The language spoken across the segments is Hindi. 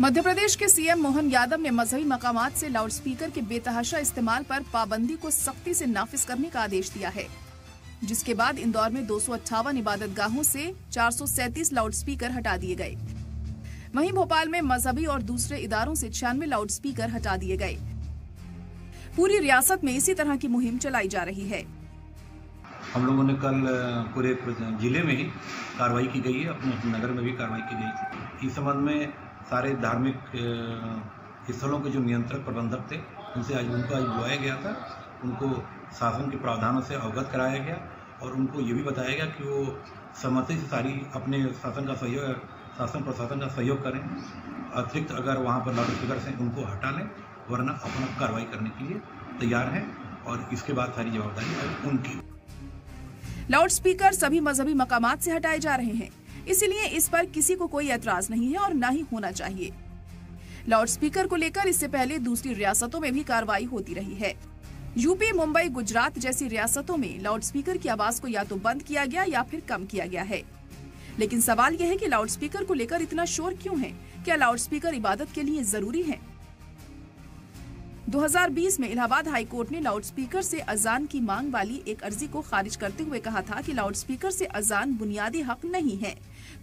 मध्य प्रदेश के सीएम मोहन यादव ने मजहबी मकामात से लाउडस्पीकर के बेतहाशा इस्तेमाल पर पाबंदी को सख्ती से नाफिज करने का आदेश दिया है, जिसके बाद इंदौर में 258 इबादतगाहों से 437 लाउडस्पीकर हटा दिए गए। वहीं भोपाल में मजहबी और दूसरे इदारों से 96 लाउडस्पीकर हटा दिए गए। पूरी रियासत में इसी तरह की मुहिम चलाई जा रही है। हम लोगों ने कल पूरे जिले में ही कार्रवाई की गई है, अपने नगर में भी कार्रवाई की गई थी। इस संबंध में सारे धार्मिक स्थलों के जो नियंत्रक प्रबंधक थे उनको आज बुलाया गया था। उनको शासन के प्रावधानों से अवगत कराया गया और उनको ये भी बताया गया कि वो सहमति से सारी अपने शासन प्रशासन का सहयोग करें। अतिरिक्त अगर वहाँ पर लाउडस्पीकर से उनको हटा लें, वरना अपना कार्रवाई करने के लिए तैयार हैं और इसके बाद सारी जवाबदारी उनकी। लाउडस्पीकर सभी मजहबी मकामात से हटाए जा रहे हैं, इसलिए इस पर किसी को कोई ऐतराज नहीं है और न ही होना चाहिए। लाउडस्पीकर को लेकर इससे पहले दूसरी रियासतों में भी कार्रवाई होती रही है। यूपी, मुंबई, गुजरात जैसी रियासतों में लाउडस्पीकर की आवाज को या तो बंद किया गया या फिर कम किया गया है। लेकिन सवाल यह है कि लाउडस्पीकर को लेकर इतना शोर क्यों है? क्या लाउडस्पीकर इबादत के लिए जरूरी है? 2020 में इलाहाबाद हाईकोर्ट ने लाउडस्पीकर से अजान की मांग वाली एक अर्जी को खारिज करते हुए कहा था कि लाउडस्पीकर से अजान बुनियादी हक नहीं है।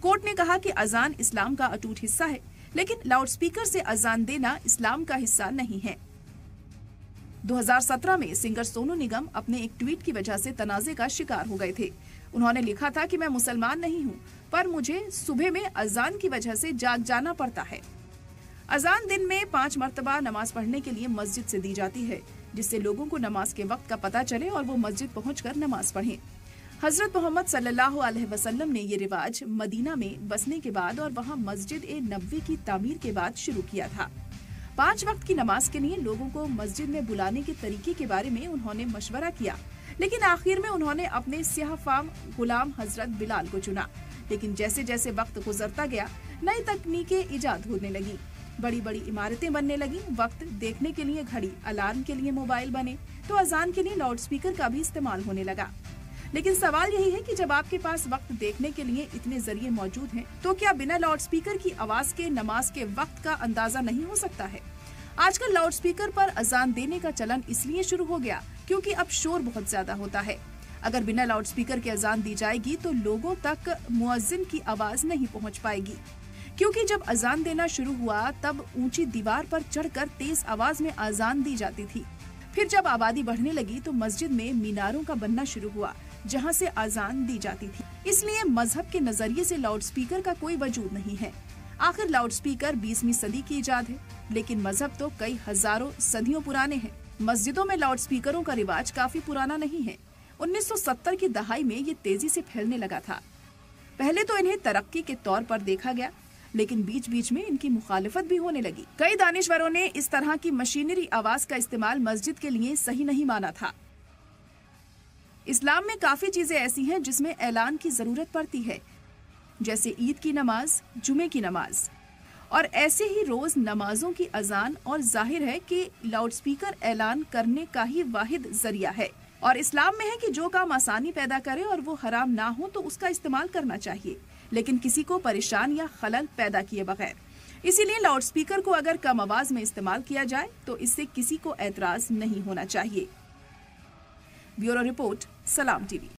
कोर्ट ने कहा कि अजान इस्लाम का अटूट हिस्सा है, लेकिन लाउडस्पीकर से अजान देना इस्लाम का हिस्सा नहीं है। 2017 में सिंगर सोनू निगम अपने एक ट्वीट की वजह से तनाजे का शिकार हो गए थे। उन्होंने लिखा था कि मैं मुसलमान नहीं हूँ, पर मुझे सुबह में अजान की वजह से जाग जाना पड़ता है। अजान दिन में 5 मरतबा नमाज पढ़ने के लिए मस्जिद से दी जाती है, जिससे लोगों को नमाज के वक्त का पता चले और वो मस्जिद पहुंचकर नमाज पढ़ें। हजरत मोहम्मद सल्लल्लाहु अलैहि वसल्लम ने ये रिवाज मदीना में बसने के बाद और वहां मस्जिद-ए-नबवी की तामीर के बाद शुरू किया था। 5 वक्त की नमाज के लिए लोगों को मस्जिद में बुलाने के तरीके के बारे में उन्होंने मशवरा किया, लेकिन आखिर में उन्होंने अपने स्याह फाम गुलाम हजरत बिलाल को चुना। लेकिन जैसे जैसे वक्त गुजरता गया, नई तकनीकें इजाद होने लगी, बड़ी बड़ी इमारतें बनने लगी, वक्त देखने के लिए घड़ी, अलार्म के लिए मोबाइल बने, तो अजान के लिए लाउडस्पीकर का भी इस्तेमाल होने लगा। लेकिन सवाल यही है कि जब आपके पास वक्त देखने के लिए इतने जरिए मौजूद हैं, तो क्या बिना लाउडस्पीकर की आवाज के नमाज के वक्त का अंदाजा नहीं हो सकता है? आजकल लाउडस्पीकर पर अजान देने का चलन इसलिए शुरू हो गया क्योंकि अब शोर बहुत ज्यादा होता है। अगर बिना लाउडस्पीकर के अजान दी जाएगी तो लोगों तक मुअज्जिन की आवाज नहीं पहुंच पाएगी, क्योंकि जब अजान देना शुरू हुआ तब ऊंची दीवार पर चढ़कर तेज आवाज में अजान दी जाती थी। फिर जब आबादी बढ़ने लगी तो मस्जिद में मीनारों का बनना शुरू हुआ, जहां से अजान दी जाती थी। इसलिए मजहब के नजरिए से लाउडस्पीकर का कोई वजूद नहीं है। आखिर लाउडस्पीकर 20वीं सदी की इजाद है, लेकिन मजहब तो कई हजारों सदियों पुराने हैं। मस्जिदों में लाउडस्पीकरों का रिवाज काफी पुराना नहीं है। 1970 की दहाई में ये तेजी से फैलने लगा था। पहले तो इन्हें तरक्की के तौर पर देखा गया, लेकिन बीच बीच में इनकी मुखालिफत भी होने लगी। कई दानिश्वरों ने इस तरह की मशीनरी आवाज का इस्तेमाल मस्जिद के लिए सही नहीं माना था। इस्लाम में काफी चीजें ऐसी हैं जिसमें ऐलान की जरूरत पड़ती है, जैसे ईद की नमाज, जुमे की नमाज, और ऐसे ही रोज नमाजों की अजान। और जाहिर है कि लाउडस्पीकर ऐलान करने का ही वाहिद जरिया है। और इस्लाम में है कि जो काम आसानी पैदा करे और वो हराम ना हो तो उसका इस्तेमाल करना चाहिए, लेकिन किसी को परेशान या खलल पैदा किए बगैर। इसीलिए लाउडस्पीकर को अगर कम आवाज में इस्तेमाल किया जाए तो इससे किसी को ऐतराज नहीं होना चाहिए। ब्यूरो रिपोर्ट, सलाम टीवी।